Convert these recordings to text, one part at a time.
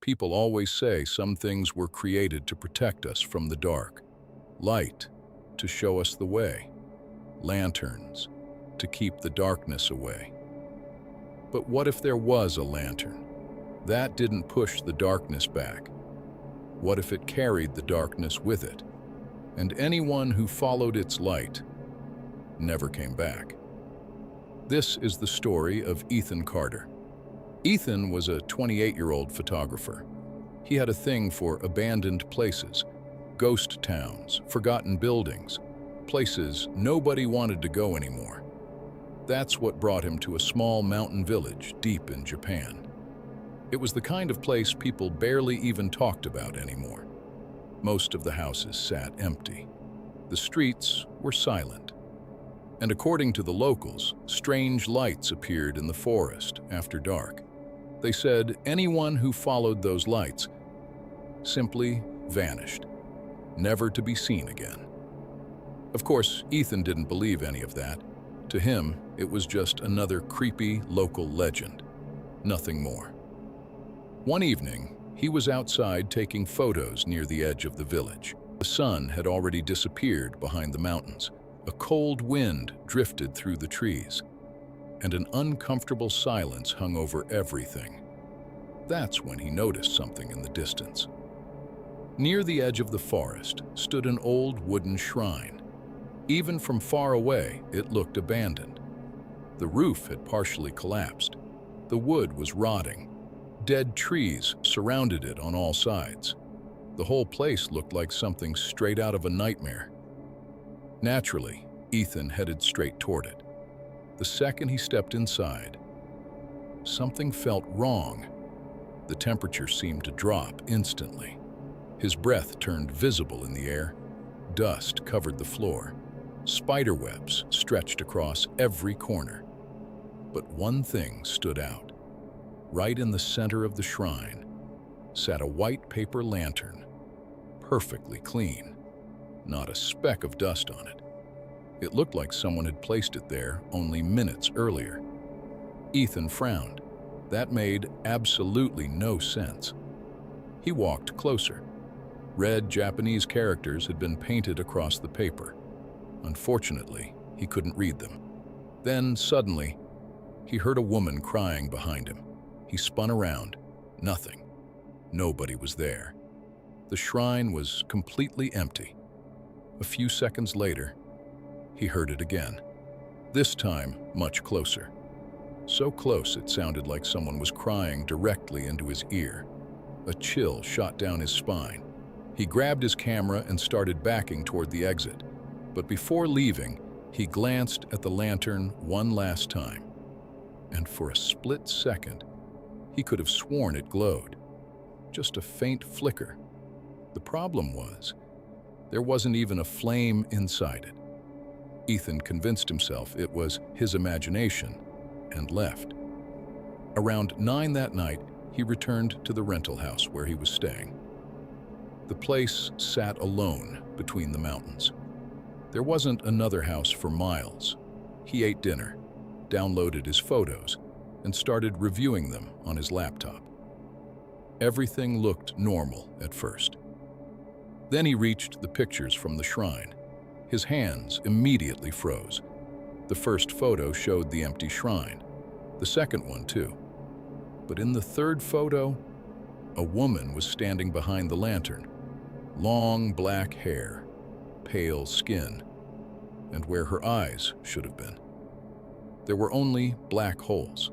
People always say some things were created to protect us from the dark. Light, to show us the way. Lanterns, to keep the darkness away. But what if there was a lantern? That didn't push the darkness back. What if it carried the darkness with it? And anyone who followed its light never came back. This is the story of Ethan Carter. Ethan was a 28-year-old photographer. He had a thing for abandoned places, ghost towns, forgotten buildings, places nobody wanted to go anymore. That's what brought him to a small mountain village deep in Japan. It was the kind of place people barely even talked about anymore. Most of the houses sat empty. The streets were silent. And according to the locals, strange lights appeared in the forest after dark. They said anyone who followed those lights simply vanished, never to be seen again. Of course, Ethan didn't believe any of that. To him, it was just another creepy local legend, nothing more. One evening, he was outside taking photos near the edge of the village. The sun had already disappeared behind the mountains. A cold wind drifted through the trees, and an uncomfortable silence hung over everything. That's when he noticed something in the distance. Near the edge of the forest stood an old wooden shrine. Even from far away, it looked abandoned. The roof had partially collapsed. The wood was rotting. Dead trees surrounded it on all sides. The whole place looked like something straight out of a nightmare. Naturally, Ethan headed straight toward it. The second he stepped inside, something felt wrong. The temperature seemed to drop instantly. His breath turned visible in the air. Dust covered the floor. Spiderwebs stretched across every corner. But one thing stood out. Right in the center of the shrine sat a white paper lantern, perfectly clean. Not a speck of dust on it. It looked like someone had placed it there only minutes earlier. Ethan frowned. That made absolutely no sense. He walked closer. Red Japanese characters had been painted across the paper. Unfortunately, he couldn't read them. Then, suddenly, he heard a woman crying behind him. He spun around. Nothing. Nobody was there. The shrine was completely empty. A few seconds later, he heard it again. This time, much closer. So close it sounded like someone was crying directly into his ear. A chill shot down his spine. He grabbed his camera and started backing toward the exit. But before leaving, he glanced at the lantern one last time. And for a split second, he could have sworn it glowed. Just a faint flicker. The problem was, there wasn't even a flame inside it. Ethan convinced himself it was his imagination and left. Around 9 that night, he returned to the rental house where he was staying. The place sat alone between the mountains. There wasn't another house for miles. He ate dinner, downloaded his photos, and started reviewing them on his laptop. Everything looked normal at first. Then he reached the pictures from the shrine. His hands immediately froze. The first photo showed the empty shrine. The second one, too. But in the third photo, a woman was standing behind the lantern. Long black hair, pale skin, and where her eyes should have been. There were only black holes.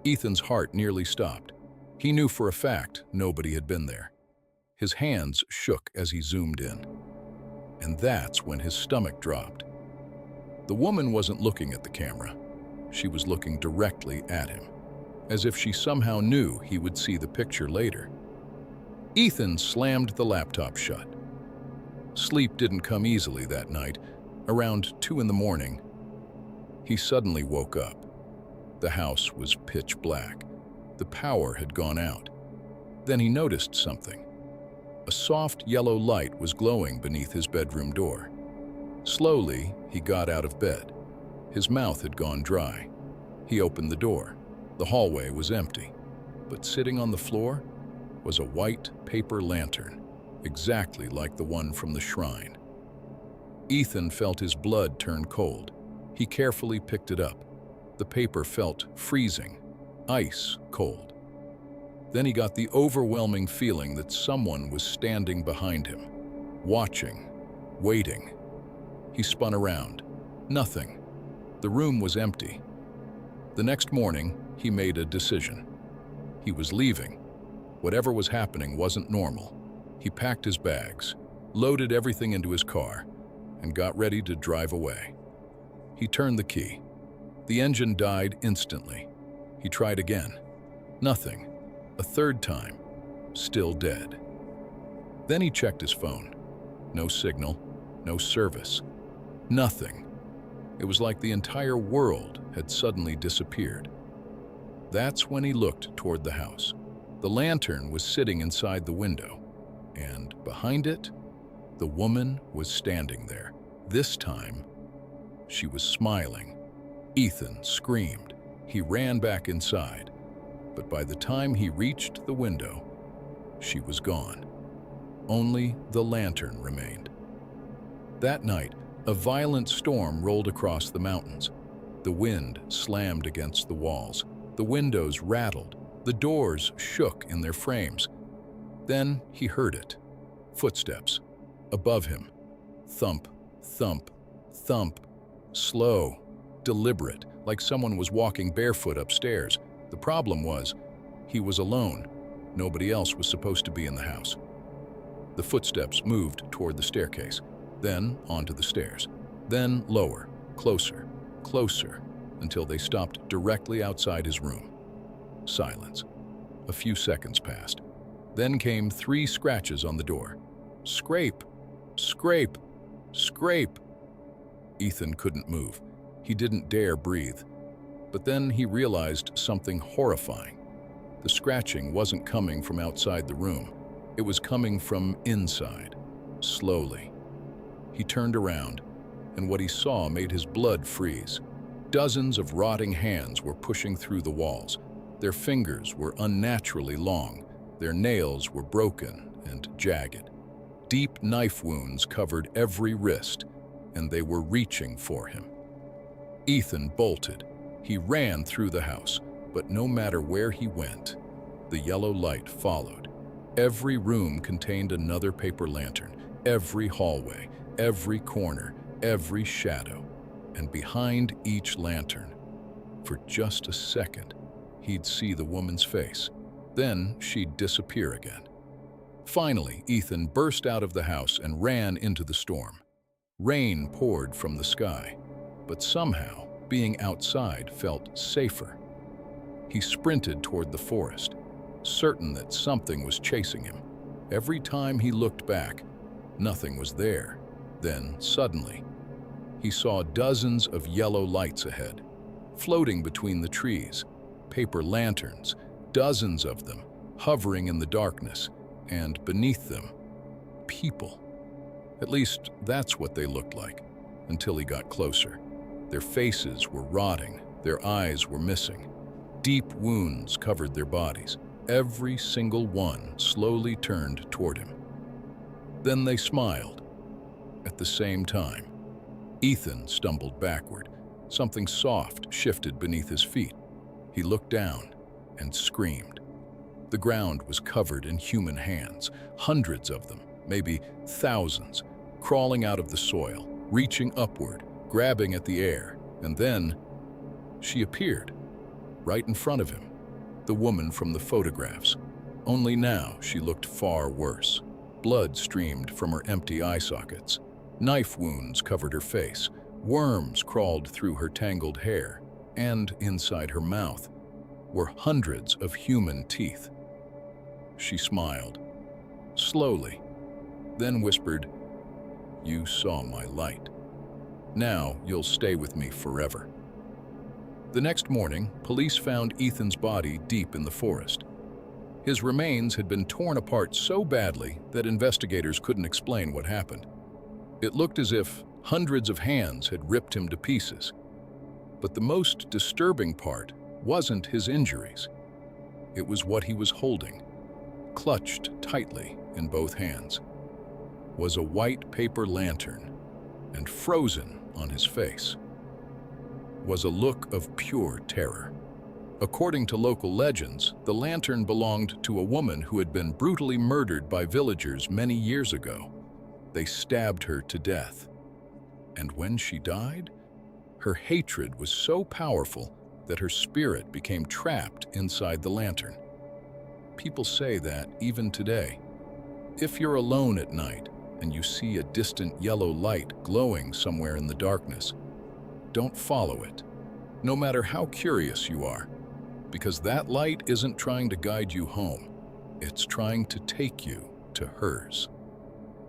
Ethan's heart nearly stopped. He knew for a fact nobody had been there. His hands shook as he zoomed in. And that's when his stomach dropped. The woman wasn't looking at the camera. She was looking directly at him, as if she somehow knew he would see the picture later. Ethan slammed the laptop shut. Sleep didn't come easily that night. Around 2 in the morning, he suddenly woke up. The house was pitch black. The power had gone out. Then he noticed something. A soft yellow light was glowing beneath his bedroom door. Slowly, he got out of bed. His mouth had gone dry. He opened the door. The hallway was empty. But sitting on the floor, was a white paper lantern, exactly like the one from the shrine. Ethan felt his blood turn cold. He carefully picked it up. The paper felt freezing, ice cold. Then he got the overwhelming feeling that someone was standing behind him, watching, waiting. He spun around. Nothing. The room was empty. The next morning, he made a decision. He was leaving. Whatever was happening wasn't normal. He packed his bags, loaded everything into his car, and got ready to drive away. He turned the key. The engine died instantly. He tried again. Nothing. A third time. Still dead. Then he checked his phone. No signal, no service. Nothing. It was like the entire world had suddenly disappeared. That's when he looked toward the house. The lantern was sitting inside the window, and behind it, the woman was standing there. This time, she was smiling. Ethan screamed. He ran back inside, but by the time he reached the window, she was gone. Only the lantern remained. That night, a violent storm rolled across the mountains. The wind slammed against the walls. The windows rattled. The doors shook in their frames. Then he heard it. Footsteps. Above him. Thump, thump, thump. Slow, deliberate, like someone was walking barefoot upstairs. The problem was, he was alone. Nobody else was supposed to be in the house. The footsteps moved toward the staircase, then onto the stairs, then lower, closer, closer, until they stopped directly outside his room. Silence. A few seconds passed. Then came 3 scratches on the door. Scrape, scrape, scrape. Ethan couldn't move. He didn't dare breathe. But then he realized something horrifying. The scratching wasn't coming from outside the room. It was coming from inside, slowly. He turned around, and what he saw made his blood freeze. Dozens of rotting hands were pushing through the walls. Their fingers were unnaturally long. Their nails were broken and jagged. Deep knife wounds covered every wrist, and they were reaching for him. Ethan bolted. He ran through the house, but no matter where he went, the yellow light followed. Every room contained another paper lantern, every hallway, every corner, every shadow. And behind each lantern, for just a second, he'd see the woman's face. Then she'd disappear again. Finally, Ethan burst out of the house and ran into the storm. Rain poured from the sky, but somehow, being outside felt safer. He sprinted toward the forest, certain that something was chasing him. Every time he looked back, nothing was there. Then, suddenly, he saw dozens of yellow lights ahead, floating between the trees, paper lanterns, dozens of them, hovering in the darkness, and beneath them, people. At least, that's what they looked like, until he got closer. Their faces were rotting, their eyes were missing. Deep wounds covered their bodies. Every single one slowly turned toward him. Then they smiled. At the same time, Ethan stumbled backward. Something soft shifted beneath his feet. He looked down and screamed. The ground was covered in human hands, hundreds of them, maybe thousands, crawling out of the soil, reaching upward, grabbing at the air, and then she appeared, right in front of him, the woman from the photographs. Only now she looked far worse. Blood streamed from her empty eye sockets. Knife wounds covered her face. Worms crawled through her tangled hair, and inside her mouth were hundreds of human teeth. She smiled, slowly, then whispered, "You saw my light. Now you'll stay with me forever." The next morning, police found Ethan's body deep in the forest. His remains had been torn apart so badly that investigators couldn't explain what happened. It looked as if hundreds of hands had ripped him to pieces. But the most disturbing part wasn't his injuries. It was what he was holding. clutched tightly in both hands, was a white paper lantern, and frozen on his face was a look of pure terror. According to local legends, the lantern belonged to a woman who had been brutally murdered by villagers many years ago. They stabbed her to death. And when she died, her hatred was so powerful that her spirit became trapped inside the lantern. People say that, even today, if you're alone at night and you see a distant yellow light glowing somewhere in the darkness, don't follow it, no matter how curious you are, because that light isn't trying to guide you home. It's trying to take you to hers.